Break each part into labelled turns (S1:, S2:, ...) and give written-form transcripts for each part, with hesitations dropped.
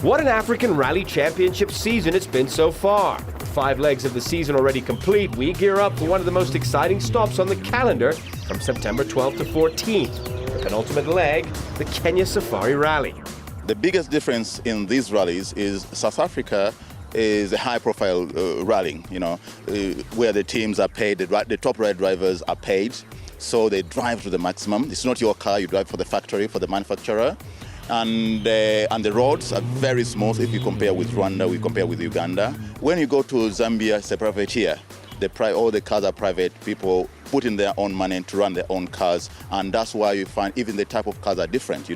S1: What an African Rally Championship season it's been so far. With 5 legs of the season already complete, we gear up for one of the most exciting stops on the calendar from September 12th to 14th. The penultimate leg, the Kenya Safari Rally.
S2: The biggest difference in these rallies is South Africa is a high-profile rally, where the teams are paid, the top ride drivers are paid, so they drive to the maximum. It's not your car, you drive for the factory, for the manufacturer. And the roads are very smooth if you compare with Rwanda, we compare with Uganda. When you go to Zambia, it's a privateer. All the cars are private. People put in their own money to run their own cars, and that's why you find even the type of cars are different.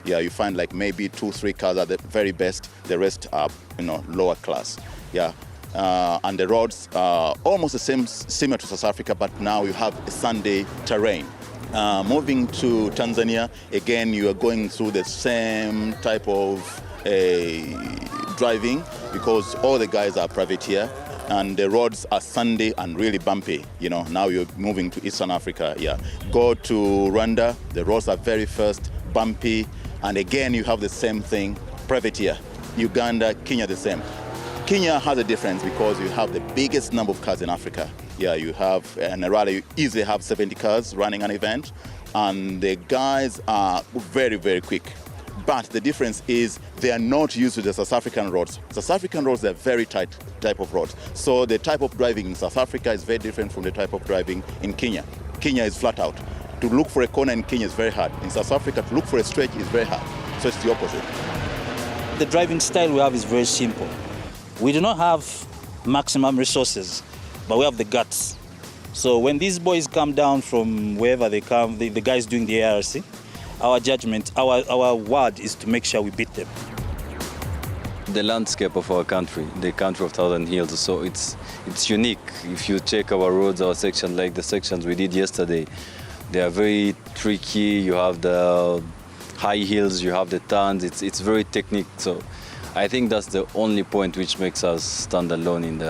S2: Yeah, you find like maybe 2-3 cars are the very best. The rest are lower class. Yeah, and the roads are almost the same, similar to South Africa, but now you have a Sunday terrain. Moving to Tanzania, again, you are going through the same type of driving because all the guys are privateer and the roads are sandy and really bumpy. Now you're moving to Eastern Africa. Yeah, go to Rwanda, the roads are very fast, bumpy, and again, you have the same thing, privateer. Uganda, Kenya, the same. Kenya has a difference because you have the biggest number of cars in Africa. Yeah, you have, in a rally, you easily have 70 cars running an event, and the guys are very, very quick. But the difference is they are not used to the South African roads. South African roads are very tight type of roads. So the type of driving in South Africa is very different from the type of driving in Kenya. Kenya is flat out. To look for a corner in Kenya is very hard. In South Africa, to look for a stretch is very hard. So it's the opposite.
S3: The driving style we have is very simple. We do not have maximum resources, but we have the guts. So when these boys come down from wherever they come, the guys doing the ARC, our judgment, our word is to make sure we beat them.
S4: The landscape of our country, the country of thousand hills, so it's unique. If you check our roads, our section, like the sections we did yesterday, they are very tricky. You have the high hills, you have the turns, it's very technique. So I think that's the only point which makes us stand alone in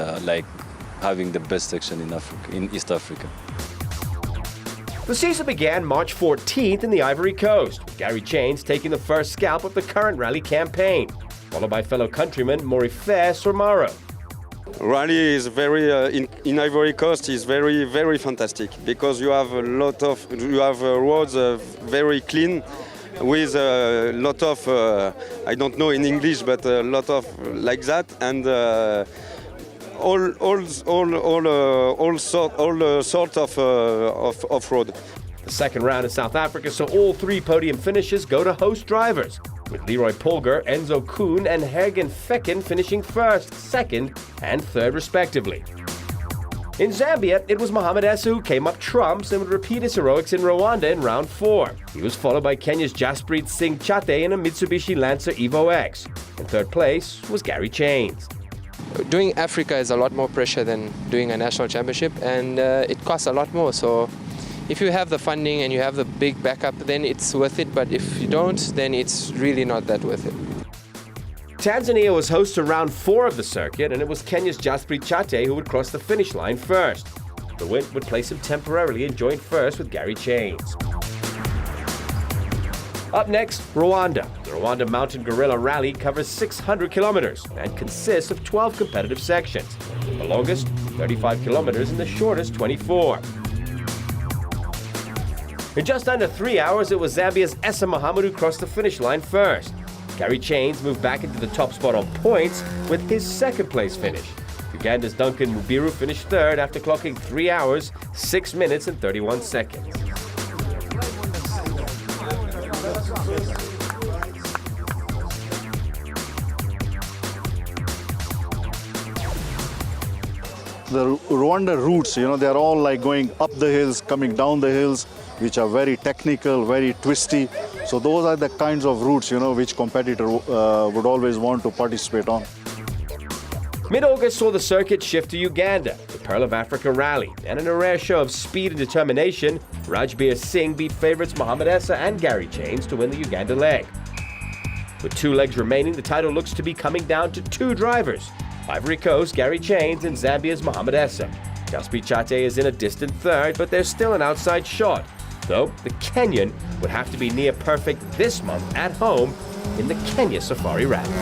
S4: having the best section in Africa, in East Africa.
S1: The season began March 14th in the Ivory Coast, with Gary Chains taking the first scalp of the current rally campaign, followed by fellow countryman Morife Sormaro.
S5: Rally is in Ivory Coast is very, very fantastic because you have roads very clean with a lot of, I don't know in English, but a lot of like that, and all sort of road.
S1: The second round in South Africa saw all 3 podium finishes go to host drivers, with Leroy Polger, Enzo Kuhn, and Hergen Fecken finishing first, second, and third respectively. In Zambia, it was Mohamed Essa who came up trumps and would repeat his heroics in Rwanda in round 4. He was followed by Kenya's Jaspreet Singh Chate in a Mitsubishi Lancer Evo X. In third place was Gary Chains.
S6: Doing Africa is a lot more pressure than doing a national championship, and it costs a lot more. So if you have the funding and you have the big backup, then it's worth it. But if you don't, then it's really not that worth it.
S1: Tanzania was host to round 4 of the circuit, and it was Kenya's Jaspreet Chate who would cross the finish line first. The wind would place him temporarily in joint first with Gary Chains. Up next, Rwanda. The Rwanda Mountain Gorilla Rally covers 600 kilometers and consists of 12 competitive sections. The longest, 35 kilometers, and the shortest, 24. In just under 3 hours, it was Zambia's Essa Mohammed who crossed the finish line first. Gary Chains moved back into the top spot on points with his second place finish. Uganda's Duncan Mubiru finished third after clocking 3 hours, 6 minutes and 31 seconds.
S7: The Rwanda routes, they're all like going up the hills, coming down the hills, which are very technical, very twisty. So those are the kinds of routes, which competitor would always want to participate on.
S1: Mid-August saw the circuit shift to Uganda, the Pearl of Africa Rally, and in a rare show of speed and determination, Rajbir Singh beat favorites Mohamed Essa and Gary Chains to win the Uganda leg. With 2 legs remaining, the title looks to be coming down to 2 drivers, Ivory Coast, Gary Chains, and Zambia's Mohamed Essa. Jaspreet Chate is in a distant third, but there's still an outside shot, though the Kenyan would have to be near perfect this month at home in the Kenya Safari Rally.